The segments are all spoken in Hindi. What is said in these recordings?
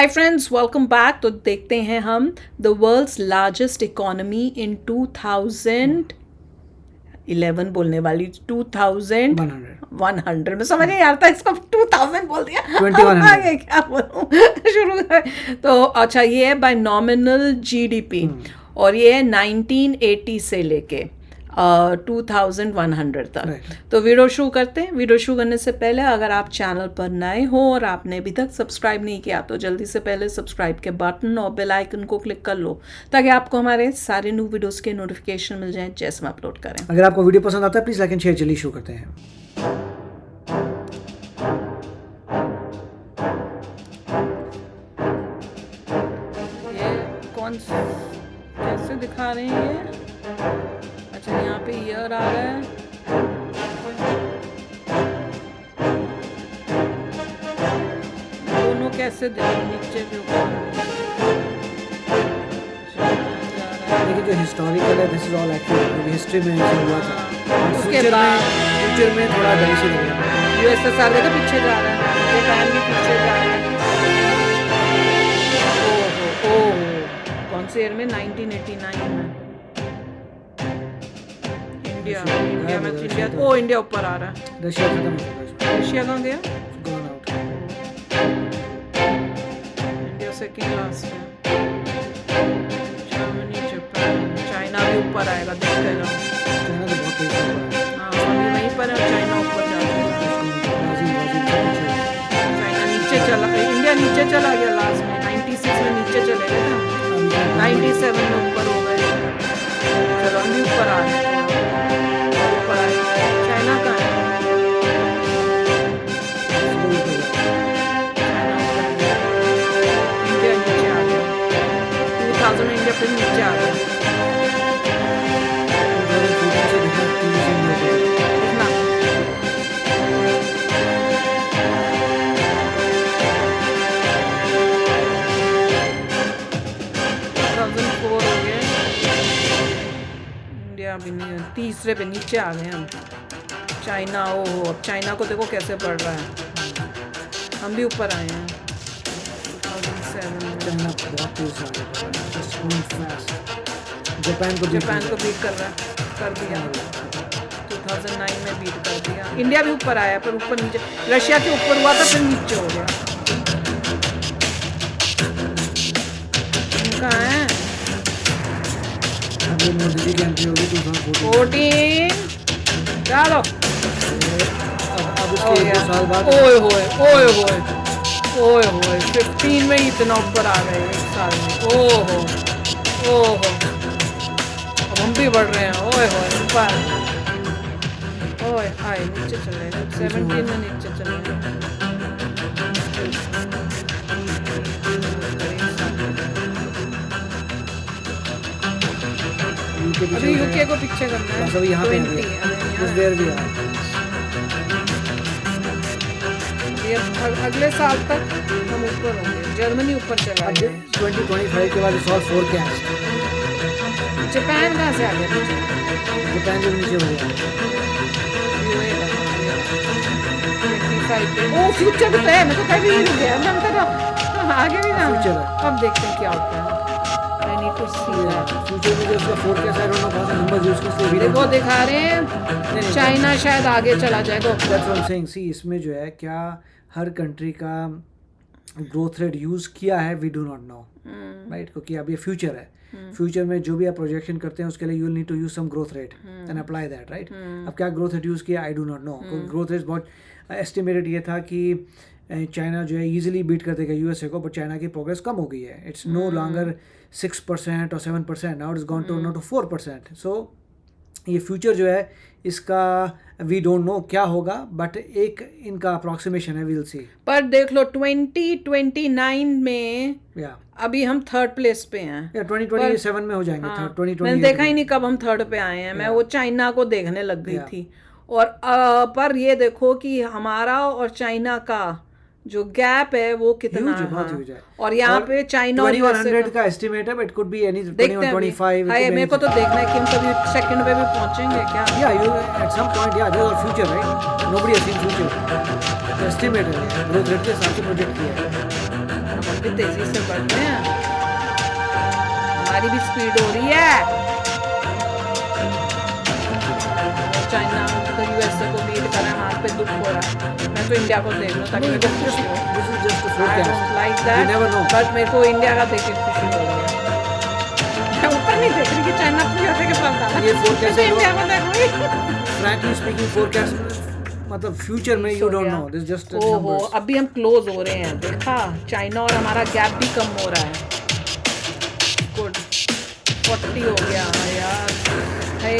Hi friends, welcome back. तो देखते हैं हम the world's largest economy in 2011 बोलने वाली 2100 में समझ नहीं आता इसको 2000 बोल दिया 2100 आगे क्या बोलूं शुरू कर। तो अच्छा, ये है बाय नॉमिनल जीडीपी और ये है 1980 से लेके 2100 तक। तो वीडियो शुरू करते हैं। वीडियो शुरू करने से पहले अगर आप चैनल पर नए हो और आपने अभी तक सब्सक्राइब नहीं किया तो जल्दी से पहले सब्सक्राइब के बटन और बेल आइकन को क्लिक कर लो ताकि आपको हमारे सारे न्यू वीडियोस के नोटिफिकेशन मिल जाएं जैसे हम अपलोड करें। अगर आपको वीडियो पसंद आता है प्लीज लाइक एंड शेयर। चलिए शुरू करते हैं। ये कौन कैसे दिखा रहे हैं ये? अच्छा, यहाँ पे ईयर आ रहा है। दोनों कैसे नीचे के ऊपर देखिए जो हिस्टोरिकल है this is all actually history में ऐसा हुआ था। उसके बाद फ्यूचर में थोड़ा डरी से लग रहा है। यूएसएसआर देखो पीछे जा रहा है, जापान भी पीछे जा रहा है। ओहो, कौन से ईयर में? 1989 में। इंडिया में इंडिया इंडिया ऊपर आ रहा है। रशिया खत्म हो गया। रशिया कहाँ गया? Gone out. India second last है। जर्मनी, जापान, चाइना भी ऊपर आएगा, देखते जाओ। चाइना तो बहुत तेज है। हाँ, अभी वहीं पर है, चाइना ऊपर जा रहा है। चाइना नीचे चला, इंडिया नीचे चला गया लास्ट में। 96 में नीचे चले गए ना, 97 में ऊपर हो गए। चलो हम भी ऊपर आ गए, ऊपर आए। चाइना कहाँ है? इंडिया नीचे आ गया। 2000 में इंडिया फिर नीचे आ गया। कितना? अभी नहीं, तीसरे पे नीचे आ गए हम। चाइना, ओहो, अब चाइना को देखो कैसे बढ़ रहा है। हम भी ऊपर आए हैं 2007 में। चाइना बहुत तेज है। जापान को बीट कर रहा है, कर दिया। 2009 में बीट कर दिया। इंडिया भी ऊपर आया पर ऊपर नीचे, रशिया के ऊपर हुआ था फिर नीचे हो गया। कहाँ है? मोदी जी की एंट्री होगी 2014। चलो अब उसके 2 साल बाद ओए होए 15 में इतना ऊपर आ गए एक साल में। ओहो, अब हम भी बढ़ रहे हैं। ओए होए ऊपर, ओए हाय नीचे चले गए। 17 में नीचे चले गए। अभी यूके को पीछे करना है। अभी यहाँ पे भी है। अगले साल तक हम ऊपर होंगे। जर्मनी ऊपर चला गया। 2025 के बाद इस और फोरकास्ट। जापान कहाँ से आ गया? जापान जो नीचे हो गया। ओ फ्यूचर तो है, मैं तो कभी ही रुक गया। मैं तो आगे भी ना। फ्यूचर अब देखते हैं क्या होता है। फ्यूचर में जो उसका फोरकास्ट है, उन्होंने बहुत से नंबर्स यूज किए। देखो दिखा रहे हैं चाइना शायद आगे चला जाएगा। That's what I am saying. See इसमें जो है क्या हर कंट्री का ग्रोथ रेट यूज किया है, we do not know, right? क्योंकि अब ये फ्यूचर है। फ्यूचर में जो भी आप प्रोजेक्शन करते हैं उसके लिए you will need to use some growth rate and apply that, right? अब क्या ग्रोथ रेट यूज किया, I do not know. Growth rate बहुत एस्टिमेटेड ये था कि चाइना जो है इजीली बीट कर देगा यूएसए को, बट चाइना की प्रोग्रेस कम हो गई है। इट्स नो लॉन्गर 6% और 7%, नाउ इट्स गॉन टू 4%। सो ये फ्यूचर जो है इसका वी डोंट नो क्या होगा, बट एक इनका अप्रॉक्सीमेशन है, वील सी। पर देख लो 2029 में अभी हम 3rd प्लेस पे हैं। 2027 में हो जाएंगे थर्ड। 2028 मैंने देखा ही नहीं कब हम 3rd पे आए हैं। मैं वो चाइना को देखने लग गई थी। और पर ये देखो कि हमारा और चाइना का जो गैप है वो कितना है। और यहाँ पे चाइना और 2100 का एस्टिमेट है, बट कुड बी एनी 2125। मेरे को तो देखना है कि हम कभी सेकंड पे भी पहुंचेंगे क्या? या यू एट सम पॉइंट, या there are future, right? Nobody has seen future. Estimate है, ग्रोथ रेट के हिसाब से प्रोजेक्ट किया है। भी तेजी से बढ़ते हैं, हमारी भी स्पीड हो रही है। चाइना तो यूएसए को बीट कर रहा है, वहाँ पे दुख हो रहा है। मैं तो इंडिया को देख लूँ ताकि मेरे को खुशी हो। This is just a I forecast. don't like You that, never know. but मेरे को इंडिया का देख के खुशी हो रही है। मैं ऊपर नहीं देख रही कि चाइना पूरा के पास डाला, ये forecast मैं है, तो इंडिया को देख रही। Frankly speaking, forecast मतलब फ्यूचर में you don't know. This is just ओहो, numbers. अभी हम क्लोज हो रहे हैं, देखा चाइना और हमारा गैप भी कम हो रहा है। गुड, 40 हो गया यार, है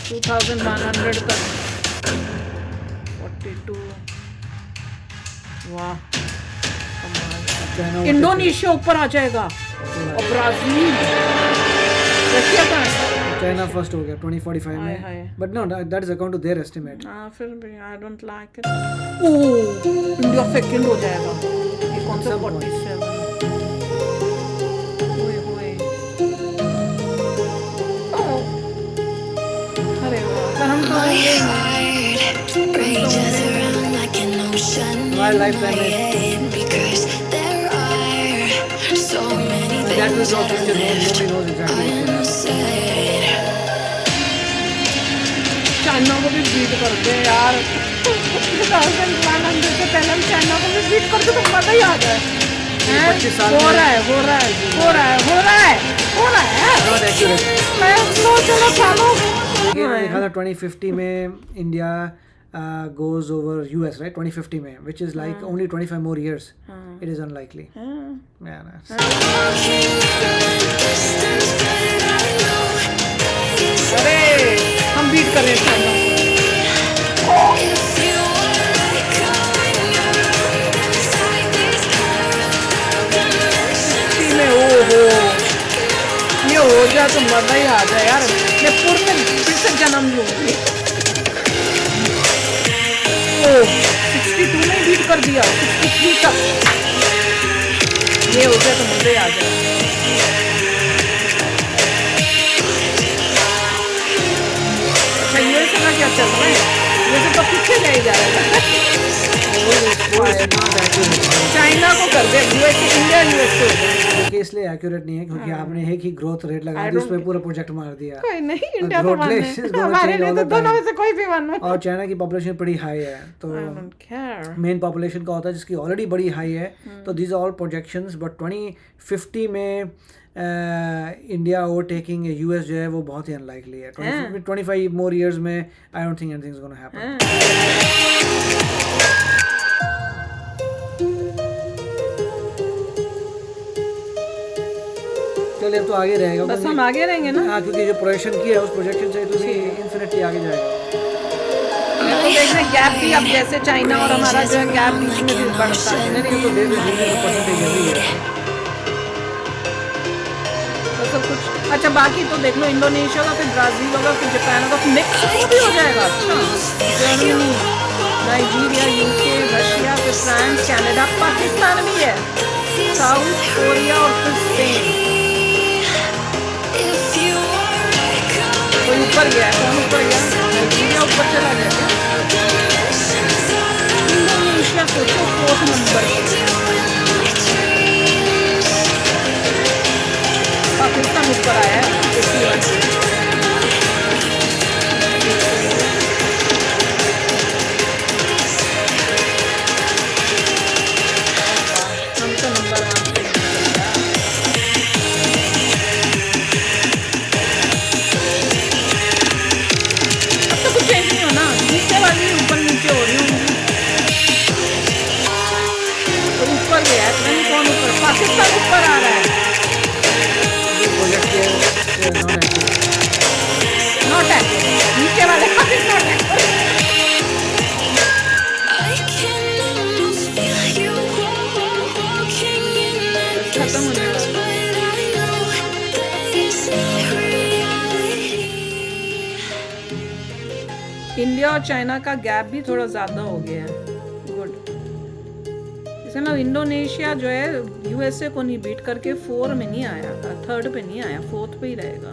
2100 तक, 42। वाह China will इंडोनेशिया ऊपर आ जाएगा और ब्राजील, रशिया का है। China first हो गया 2045 हाय, हाय। में, but no, that is according to their estimate. हाँ फिर भी I don't like it. Oh, India second हो जाएगा, ये कौन सा Some point. 47? ओए होए, अरे वाह, पर हम तो होंगे ही My lifetime में that will not future. Nobody knows exactly what's going to happen. China को भी बीट करते हैं यार। 2100 से पहले हम चाइना को भी बीट करते तो मजा ही आ जाए। हैं? 25 साल हो में- रहा है, हो रहा है, हो रहा है, हो रहा है, हो रहा है। Not accurate. मैं तो चलो चालो। ये देखा था 2050 में India goes over US, right? 2050 में, which is like only 25 more years. It is unlikely. Yeah, no. अरे हम बीट कर रहे हैं चाइना को। इसी में ओहो, ये हो जाए तो मजा ही आ जाए यार। मैं पूर्ण फिर से जन्म लूंगी। ओह, 62 में बीट कर दिया, 63 तक। ये हो जाए तो मजा ही आ जाए। अच्छा, यूएसए का क्या चल रहा है? यूएसए तो पीछे नहीं जा रहा है। चाइना को कर दे, यूएसए, इंडिया यूएसए हो गया। देखिए इसलिए एक्यूरेट नहीं है क्योंकि आपने एक ही ग्रोथ रेट लगा I दी, उस don't पे पूरा प्रोजेक्ट मार दिया। कोई नहीं, इंडिया तो growth वन rate is है, gonna हमारे change लिए all तो the दोनों में time. से कोई भी वन है। और चाइना की पॉपुलेशन बड़ी हाई है, तो I don't care. Main population का होता है जिसकी ऑलरेडी बड़ी हाई है, तो दीज ऑल प्रोजेक्शंस, बट 2050 में इंडिया ओवरटेकिंग यूएस जो है वो बहुत ही अनलाइकली है। 25 मोर इयर्स में I don't think anything is gonna happen. चलिए अब तो आगे रहेगा, बस हम आगे रहेंगे ना। हाँ, क्योंकि जो प्रोजेक्शन किया है उस प्रोजेक्शन से तो भी इन्फिनिटी आगे जाएगा। तो देखना गैप भी अब जैसे चाइना और हमारा जो है गैप बीच में भी बढ़ता है। नहीं तो धीरे धीरे परसेंटेज अभी है। तो सब कुछ अच्छा, बाकी तो देख लो, इंडोनेशिया का, फिर ब्राजील होगा, फिर जापान होगा, फिर मेक्सिको भी हो जाएगा। अच्छा, जर्मनी, नाइजीरिया, यूके, रशिया, फिर फ्रांस, कनाडा, पाकिस्तान भी है, साउथ कोरिया और फिर स्पेन। कोई ऊपर गया है? कौन ऊपर गया? नाइजीरिया ऊपर चला गया क्या? इंडोनेशिया सोचो 4th नंबर पे। पाकिस्तान ऊपर आया है 81। हम तो नंबर 1 पे अब तो कुछ चेंज नहीं होना, नीचे वाली ऊपर नीचे हो रही होंगी। तो ऊपर गया है, पता नहीं कौन ऊपर, पाकिस्तान ऊपर आ रहा है। नॉट एक्यूरेट, नीचे वाले पाकिस्तान एक्यूरेट। खत्म होने वाला है। इंडिया और चाइना का गैप भी थोड़ा ज़्यादा हो गया है। गुड, इसमें मतलब इंडोनेशिया जो है यूएसए को नहीं बीट करके 4 में नहीं आया, 3rd पे नहीं आया, 4th पे ही रहेगा।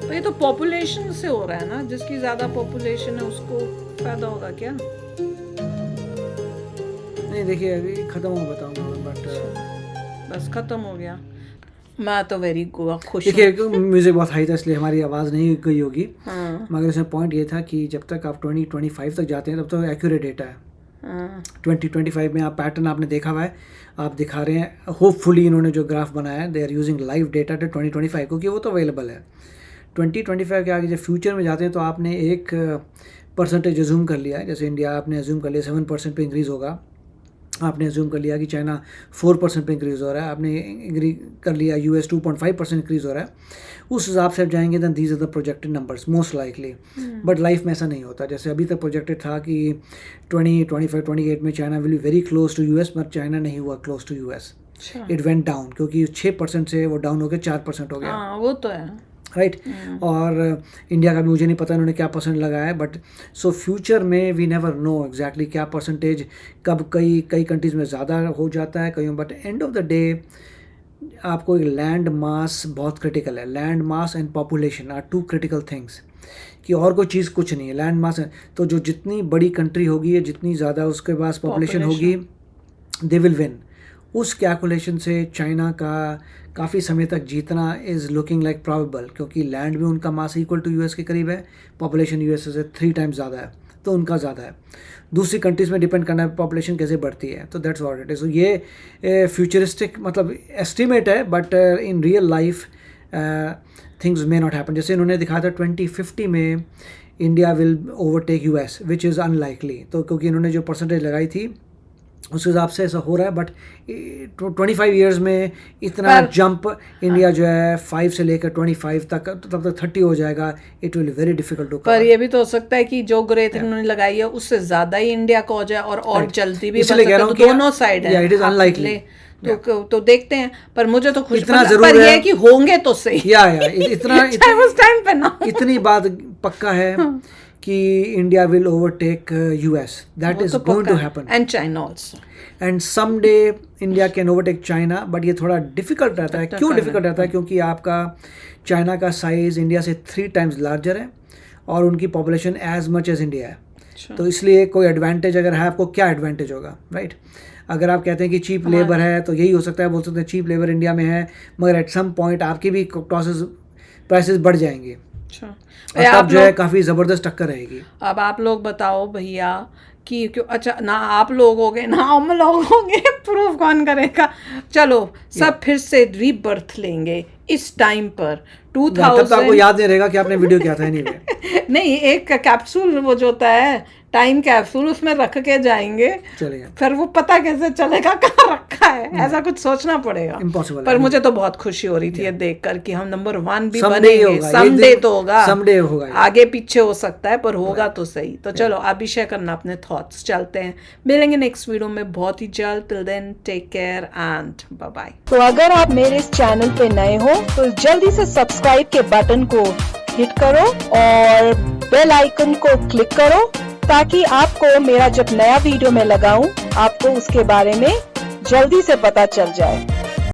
तो ये तो पॉपुलेशन से हो रहा है ना, जिसकी ज्यादा पॉपुलेशन है उसको फायदा होगा क्या? नहीं देखिए अभी खत्म हो बताऊंगा बट बस खत्म हो गया। मैं तो वेरी खुश हूँ। देखिए म्यूजिक बहुत हाई था इसलिए हमारी आवाज़ नहीं गई होगी, हाँ, मगर इसमें पॉइंट ये था कि जब तक आप 2025 तक जाते हैं तब तो एक्यूरेट डेटा है। हाँ, 2025 में आप पैटर्न आपने देखा हुआ है, आप दिखा रहे हैं। होपफुली इन्होंने जो ग्राफ बनाया है they are using live data to 2025 क्योंकि वो तो अवेलेबल है। 2025 के आगे जब फ्यूचर में जाते हैं तो आपने एक परसेंटेज अज्यूम कर लिया है, जैसे इंडिया आपने अज्यूम कर लिया 7% पे इंक्रीज़ होगा, आपने अज्यूम कर लिया कि चाइना 4% पे इंक्रीज़ हो रहा है, आपने एग्री कर लिया यूएस 2.5% इंक्रीज़ हो रहा है, उस हिसाब से आप जाएंगे then these are the projected numbers most likely. But life में ऐसा नहीं होता। जैसे अभी तक प्रोजेक्टेड था कि 2025-28 में China will be very close to US, but China नहीं हुआ close to US, it went down क्योंकि 6% से वो डाउन हो गया 4% हो गया। हाँ, वो तो है राइट। और इंडिया का भी मुझे नहीं पता इन्होंने क्या परसेंट लगाया है, बट सो फ्यूचर में वी नेवर नो एग्जैक्टली क्या परसेंटेज कब कई कंट्रीज़ में ज़्यादा हो जाता है कहीं, but end of the day आपको एक लैंड मास बहुत क्रिटिकल है। Land mass and population are two critical things, कि और कोई चीज़ कुछ नहीं है। लैंड मास है तो जो जितनी बड़ी कंट्री होगी या जितनी ज़्यादा उसके पास पॉपुलेशन होगी दे विल विन। उस कैलकुलेशन से चाइना का काफ़ी समय तक जीतना इज़ लुकिंग लाइक प्रॉबेबल, क्योंकि लैंड भी उनका मास इक्वल टू यूएस के करीब है, पॉपुलेशन यूएस से 3 टाइम्स ज़्यादा है, तो उनका ज़्यादा है। दूसरी कंट्रीज़ में डिपेंड करना है पॉपुलेशन कैसे बढ़ती है, तो दैट्स व्हाट इट इज़। ये फ्यूचरिस्टिक मतलब एस्टिमेट है, but in real life things may not happen. जैसे इन्होंने दिखाया था 2050 में India will overtake US which is unlikely, तो क्योंकि इन्होंने जो परसेंटेज लगाई थी उस हिसाब से ऐसा हो रहा है, बट 25 ईयर्स में इतना जंप इंडिया जो है 5 से लेकर 25 तक, तब तक 30 हो जाएगा, it will very difficult to. पर ये भी तो हो सकता है कि जो ग्रोथ इन्होंने लगाई है उससे ज्यादा ही इंडिया को हो जाए और जल्दी भी बढ़ सकता है, तो दोनों साइड है। इट इज अनलाइकली, तो देखते हैं। पर मुझे तो खुश इतना जरूर पर है कि होंगे तो सही, इतना उस टाइम पे ना। इतनी बात पक्का है कि India will overtake US, that is going to happen, and China also, and someday India can overtake China, but ये थोड़ा डिफिकल्ट रहता है। क्यों डिफिकल्ट रहता है? क्योंकि आपका चाइना का साइज इंडिया से 3 टाइम्स लार्जर है और उनकी population as much as India है, तो इसलिए कोई एडवांटेज अगर है आपको, क्या एडवांटेज होगा, राइट? अगर आप कहते हैं कि चीप लेबर है तो यही हो सकता है, बोल सकते हैं चीप लेबर इंडिया में है, मगर एट सम पॉइंट आपकी भी प्राइसेस बढ़ जाएंगे, तब जो है काफ़ी ज़बरदस्त टक्कर रहेगी। अब आप लोग बताओ भैया कि क्यों, अच्छा ना आप लोग हो गए ना हम लोग होंगे, प्रूफ कौन करेगा? चलो सब फिर से रीबर्थ लेंगे इस टाइम पर 2000। तब तो आपको याद नहीं रहेगा कि आपने वीडियो किया था anyway। नहीं, एक कैप्सूल वो जो होता है टाइम कैप्सूल, उसमें रख के जाएंगे, चलेगा, फिर वो पता कैसे चलेगा कहाँ रखा है, ऐसा कुछ सोचना पड़ेगा। इम्पॉसिबल। पर मुझे तो बहुत खुशी हो रही थी ये देखकर कि हम नंबर 1 भी बनेंगे, समडे तो होगा, समडे होगा, आगे पीछे हो सकता है पर होगा तो सही। तो चलो आप भी शेयर करना अपने थॉट्स। चलते हैं, मिलेंगे नेक्स्ट वीडियो में बहुत ही जल्द। Till then take care and bye bye. तो अगर आप मेरे इस चैनल पे नए हो तो जल्दी से सब्सक्राइब के बटन को हिट करो और बेल आइकन को क्लिक करो, ताकि आपको मेरा जब नया वीडियो मैं लगाऊं आपको उसके बारे में जल्दी से पता चल जाए।